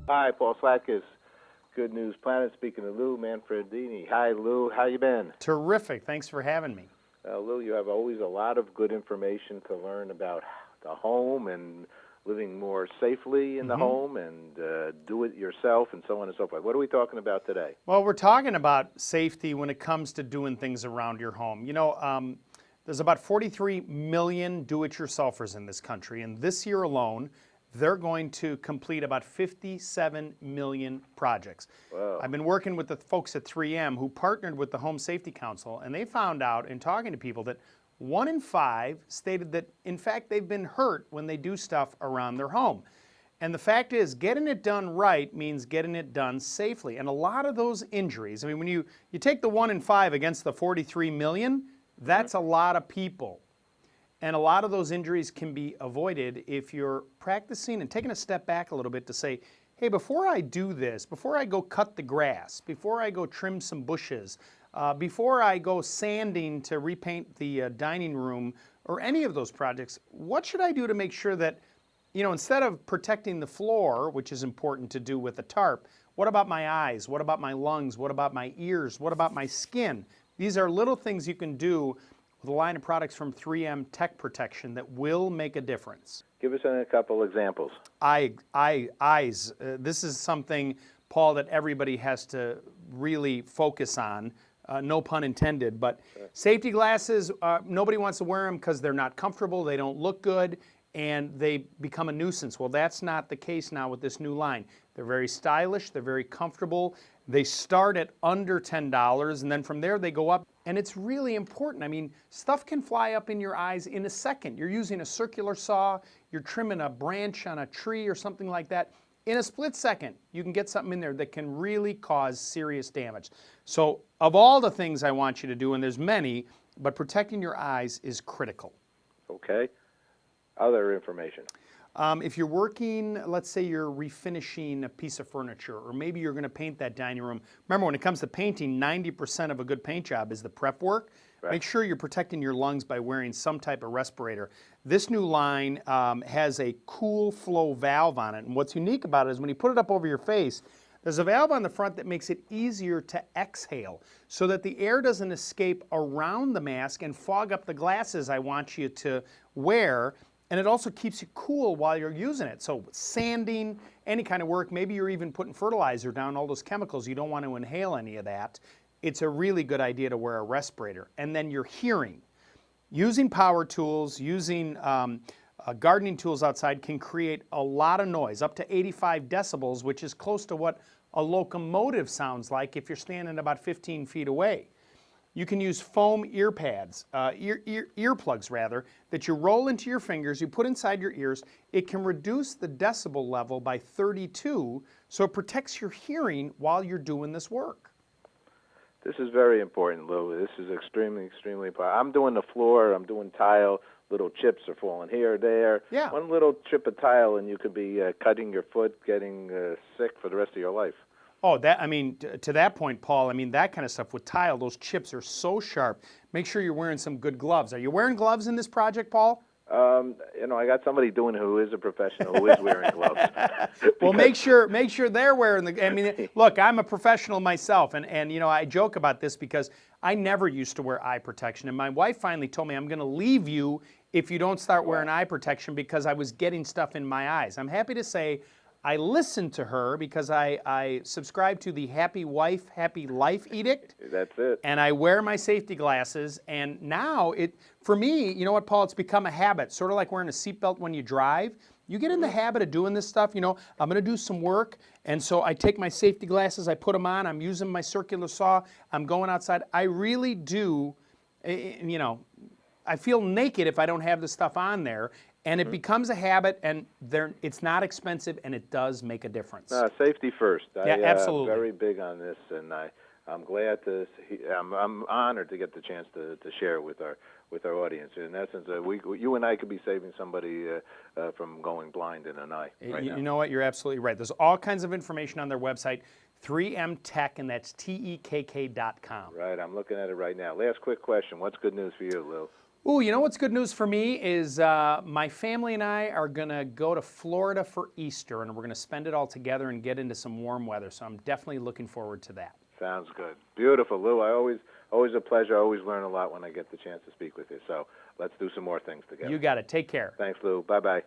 Hi, Paul Slackis, Good News Planet, speaking to Lou Manfredini. Hi, Lou. How you been? Terrific. Thanks for having me. Lou, you have always a lot of good information to learn about the home and living more safely in the home and do it yourself and so on and so forth. What are we talking about today? Well, we're talking about safety when it comes to doing things around your home. There's about 43 million do-it-yourselfers in this country, and this year alone, they're going to complete about 57 million projects. Wow. I've been working with the folks at 3M who partnered with the Home Safety Council, and they found out in talking to people that 1 in 5 stated that, in fact, they've been hurt when they do stuff around their home. And the fact is, getting it done right means getting it done safely. And a lot of those injuries, I mean, when you take the 1 in 5 against the 43 million, that's a lot of people. And a lot of those injuries can be avoided if you're practicing and taking a step back a little bit to say, hey, before I do this, before I go cut the grass, before I go trim some bushes, before I go sanding to repaint the dining room or any of those projects, what should I do to make sure that, instead of protecting the floor, which is important to do with a tarp, what about my eyes? What about my lungs? What about my ears? What about my skin? These are little things you can do with a line of products from 3M Tech Protection that will make a difference. Give us a couple examples. Eyes. This is something, Paul, that everybody has to really focus on. No pun intended, but safety glasses, nobody wants to wear them because they're not comfortable, they don't look good, and they become a nuisance. Well, that's not the case now with this new line. They're very stylish, they're very comfortable. They start at under $10, and then from there they go up. And it's really important. I mean, stuff can fly up in your eyes in a second. You're using a circular saw, you're trimming a branch on a tree or something like that. In a split second, you can get something in there that can really cause serious damage. So of all the things I want you to do, and there's many, but protecting your eyes is critical. Okay. Other information. If you're working, let's say you're refinishing a piece of furniture, or maybe you're going to paint that dining room. Remember, when it comes to painting, 90% of a good paint job is the prep work. Right. Make sure you're protecting your lungs by wearing some type of respirator. This new line has a cool flow valve on it, and what's unique about it is when you put it up over your face, there's a valve on the front that makes it easier to exhale so that the air doesn't escape around the mask and fog up the glasses I want you to wear. And it also keeps you cool while you're using it. So sanding, any kind of work, maybe you're even putting fertilizer down, all those chemicals, you don't want to inhale any of that. It's a really good idea to wear a respirator. And then your hearing. Using power tools, using gardening tools outside can create a lot of noise, up to 85 decibels, which is close to what a locomotive sounds like if you're standing about 15 feet away. You can use foam ear pads, earplugs rather, that you roll into your fingers, you put inside your ears. It can reduce the decibel level by 32, so it protects your hearing while you're doing this work. This is very important, Lou. This is extremely, extremely important. I'm doing the floor, I'm doing tile, little chips are falling here or there. Yeah. One little chip of tile and you could be cutting your foot, getting sick for the rest of your life. Oh, to that point, Paul, that kind of stuff with tile, those chips are so sharp. Make sure you're wearing some good gloves. Are you wearing gloves in this project, Paul? I got somebody doing it who is a professional who is wearing gloves. Well, make sure they're wearing the. Look, I'm a professional myself, and I joke about this because I never used to wear eye protection, and my wife finally told me I'm going to leave you if you don't start wearing eye protection because I was getting stuff in my eyes. I'm happy to say I listened to her because I subscribe to the Happy Wife, Happy Life edict. That's it. And I wear my safety glasses, and now for me, you know what, Paul, it's become a habit, sort of like wearing a seatbelt when you drive. You get in the habit of doing this stuff, I'm going to do some work, and so I take my safety glasses, I put them on, I'm using my circular saw, I'm going outside. I really do, I feel naked if I don't have the stuff on there. And it becomes a habit, and it's not expensive, and it does make a difference. Safety first. Yeah, absolutely. I'm very big on this, and I'm glad I'm honored to get the chance to share it with our audience. In essence, you and I could be saving somebody from going blind in an eye. You know what? You're absolutely right. There's all kinds of information on their website, 3M Tech, and that's tekk.com. Right. I'm looking at it right now. Last quick question. What's good news for you, Lou? Ooh, you know what's good news for me is my family and I are going to go to Florida for Easter, and we're going to spend it all together and get into some warm weather. So I'm definitely looking forward to that. Sounds good. Beautiful, Lou. Always a pleasure. I always learn a lot when I get the chance to speak with you. So let's do some more things together. You got it. Take care. Thanks, Lou. Bye-bye.